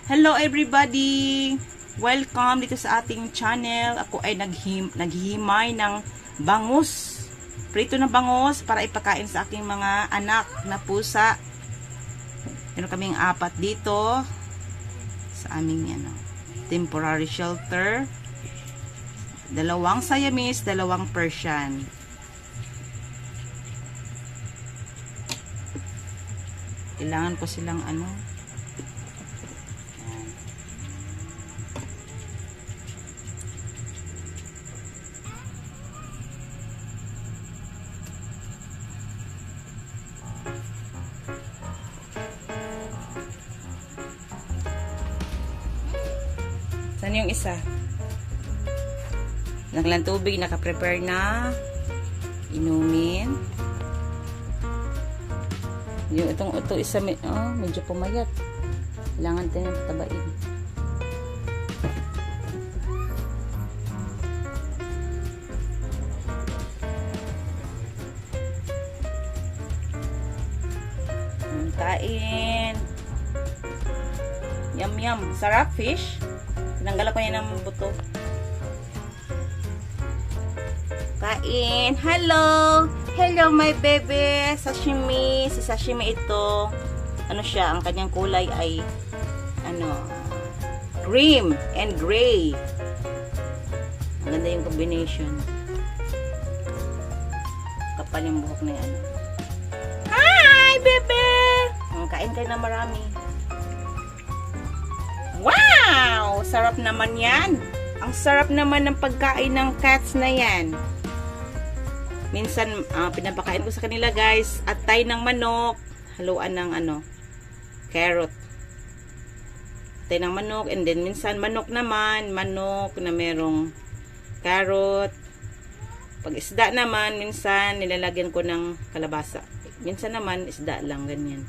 Hello everybody! Welcome dito sa ating channel. Ako ay naghihimay ng bangus. Prito na bangus para ipakain sa aking mga anak na pusa. Meron kaming 4 dito sa aming temporary shelter. 2 Siamese, 2 Persian. Kailangan ko silang Saan yung isa? Naglang tubig, naka-prepare na. Inumin. Yung ito isa, medyo pumayat. Kailangan din yung patabain. Kain. Yum yum. Sarap fish. Tinanggal ko yan ng buto. Kain. Hello! Hello my baby! Sashimi. Si sashimi ito. Ano siya? Ang kanyang kulay ay cream and gray. Ang ganda yung combination. Kapal yung buhok na yan. Hi baby! Kain kayo na marami. Wow! Sarap naman yan. Ang sarap naman ng pagkain ng cats na yan. Minsan, pinapakain ko sa kanila guys. Atay ng manok. Haluan ng carrot. Atay ng manok. And then, minsan manok naman. Manok na merong carrot. Pag isda naman, minsan nilalagyan ko ng kalabasa. Minsan naman, isda lang. Ganyan.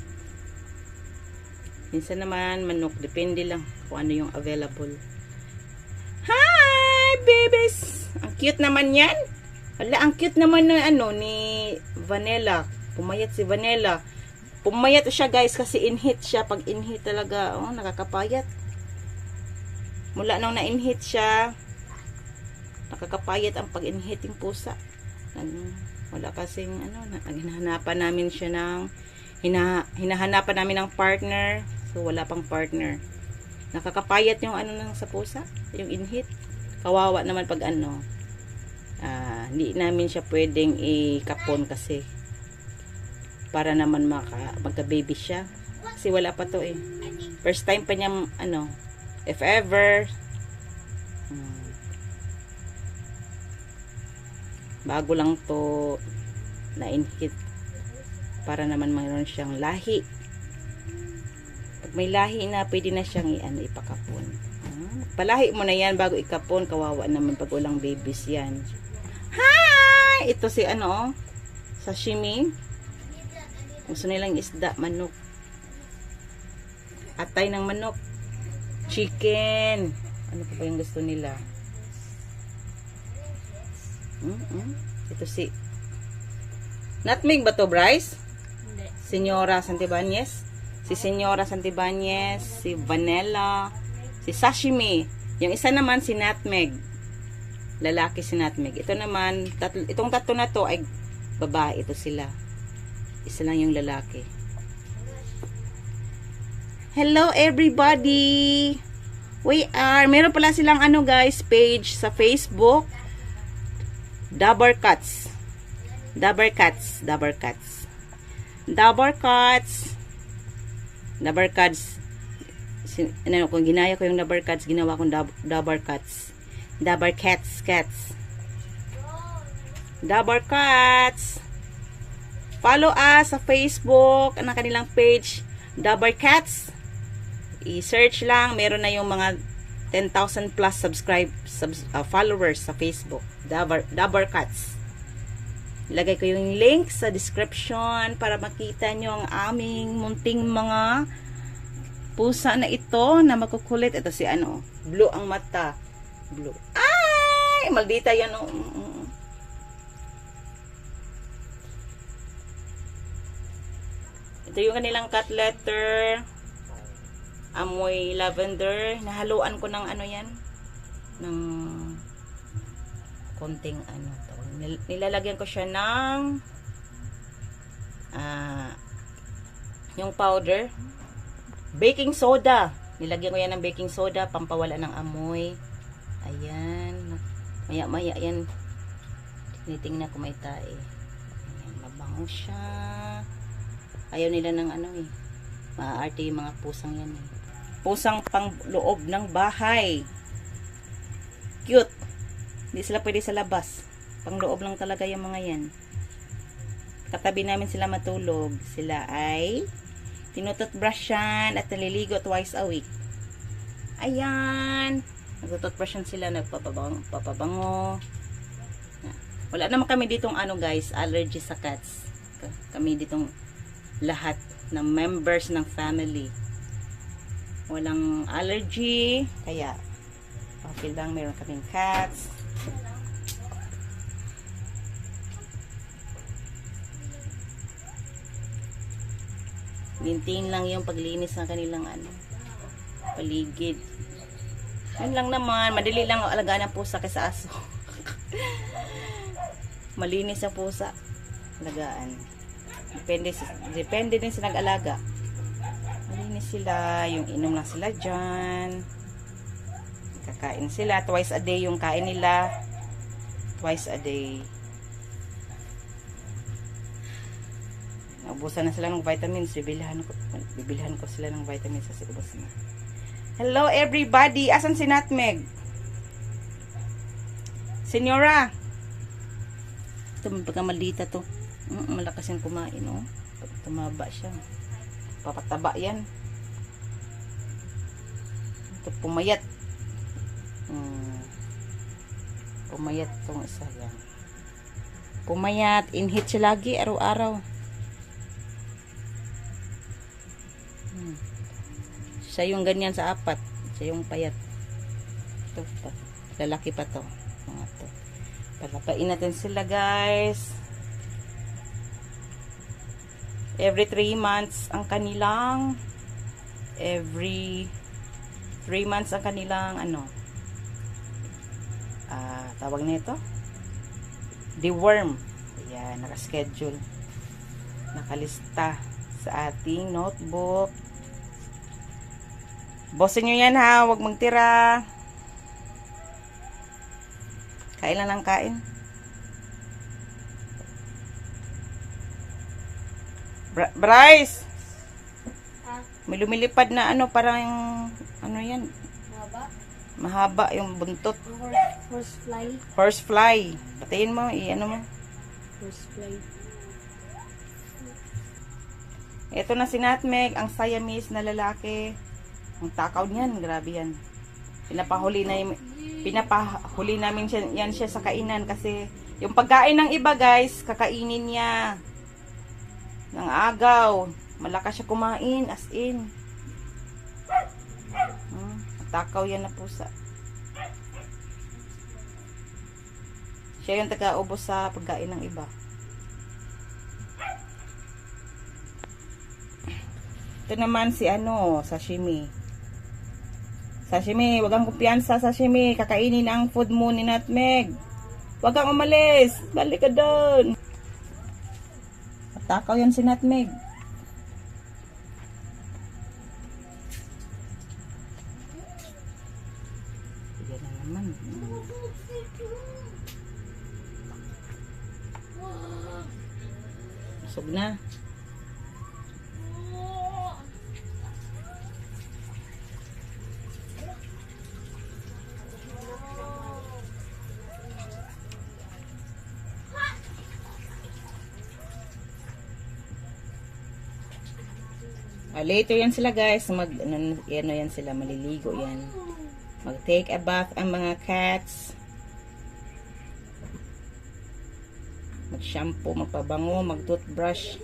Minsan naman, manok. Depende lang kung ano yung available. Hi, babies! Ang cute naman yan. Wala, ang cute naman na ni Vanilla. Pumayat si Vanilla. Pumayat siya guys kasi inhit siya. Pag inhit talaga, nakakapayat. Mula nung na-inhit siya, nakakapayat ang pag-inhiting pusa. Wala kasing hinahanapan namin siya ng hinahanapan namin ng partner. So wala pang partner. Nakakapayat yung sa pusa, yung inhit. Kawawa naman pag hindi namin siya pwedeng ikapon kasi para naman magka-baby siya. Kasi wala pa to First time pa niya if ever bago lang to na-inhit para naman mayroon siyang lahi. Pag may lahi na, pwede na siyang ipakapon. Palahi mo na yan bago ikapon. Kawawa naman pag walang babies yan. Hi! Ito si sashimi. Gusto nilang isda, manok. Atay ng manok. Chicken. Ano pa ba yung gusto nila? Ito si nutmeg ba to, Bryce? Hindi. Senyora Santibanez. Si Senyora Santibanez. Si Vanilla. Si Sashimi. Yung isa naman si Nutmeg. Lalaki si Nutmeg. Ito naman, itong tatlo na to ay babae. Ito sila. Isa lang yung lalaki. Hello everybody! Meron pala silang guys, page sa Facebook. Dabber Cats. Dabber Cats. Dabber Cats. Dabber Cats. Dabber Cats. Kung ginaya ko yung Dabber Cats, ginawa kong Dabber Cats. Dabber Cats. Dabber Cats. Follow us sa Facebook, ang kanilang page, Dabber Cats. I-search lang, meron na yung mga 10,000 plus followers sa Facebook. Dabber Cats. Ilagay ko yung link sa description para makita nyo ang aming munting mga pusa na ito na makukulit. Ito si blue ang mata. Blue. Ay! Maldita yan. Ito yung kanilang cat letter. amoy lavender. Nahaluan ko ng ano yan, ng konting ano to. Nilalagyan ko siya ng yung powder, baking soda. Nilagyan ko yan ng baking soda, pampawala ng amoy. Ayan. Maya-maya yan. Tinitingnan ko may tae. Ayan, mabango siya. Ayaw nila ng ano eh. Maaarte yung mga pusang yan eh. Pusang pang loob ng bahay. Cute. Hindi sila pwede sa labas. Pang loob lang talaga yung mga yan. Katabi namin sila matulog. Sila ay tinututbrushan at naliligo twice a week. Ayan. Nagtututbrushan sila, nagpapabango. Wala naman kami ditong ano guys, allergy sa cats. Kami ditong lahat ng members ng family. Walang allergy. Kaya, okay lang, meron kaming cats. Maintain lang yung paglinis ng kanilang ano, paligid. Yun lang naman, madali lang alagaan ng pusa kaysa aso. Malinis ang pusa, alagaan. Depende din sa nag-alaga. Malinis sila, yung inom lang sila dyan. Kakain sila, twice a day yung kain nila. Twice a day. Ubusan na sila ng vitamins. Bibilhan ko sila ng vitamins kasi ubos na. Hello everybody! Asan si Nutmeg? Senyora! Ito, pagkamalita to. Malakas yung kumain, oh. Pag tumaba siya. Papataba yan. Ito, pumayat. Pumayat tong isa yan. Pumayat. Inhit siya lagi, araw-araw. Siya yung ganyan sa apat. Siya yung payat. Ito pa. Lalaki pa to. Mga to. Palapain natin sila guys. Every 3 months ang kanilang every 3 months ang kanilang ano tawag nito deworm. Ayan, naka-schedule, nakalista sa ating notebook. Bossin nyo yan ha, huwag magtira. Kain lang ng kain. Bryce! May lumilipad na ano, parang ano yan? Mahaba? Mahaba yung buntot. Horsefly. Horsefly. Patayin mo, i-ano mo. Horsefly. Ito na si Nutmeg, ang Siamese na lalaki. Ang takaw niyan, grabe yan. Pinapahuli namin siya, yan siya sa kainan kasi yung pagkain ng iba guys, kakainin niya ng agaw. Malakas siya kumain, as in. Takaw yan na pusa. Siya yung taga-ubos sa pagkain ng iba. Ito naman si ano, sashimi. Sashimi, wag kang kumpiyansa sashimi. Kakainin ang food mo ni Nutmeg. Wag kang umalis. Balik ka doon. Takaw yan si Nutmeg. Yan na naman. Busog na. Later yan sila guys, ano yan sila, maliligo yan. Mag take a bath ang mga cats. Mag shampoo, magpabango, mag toothbrush.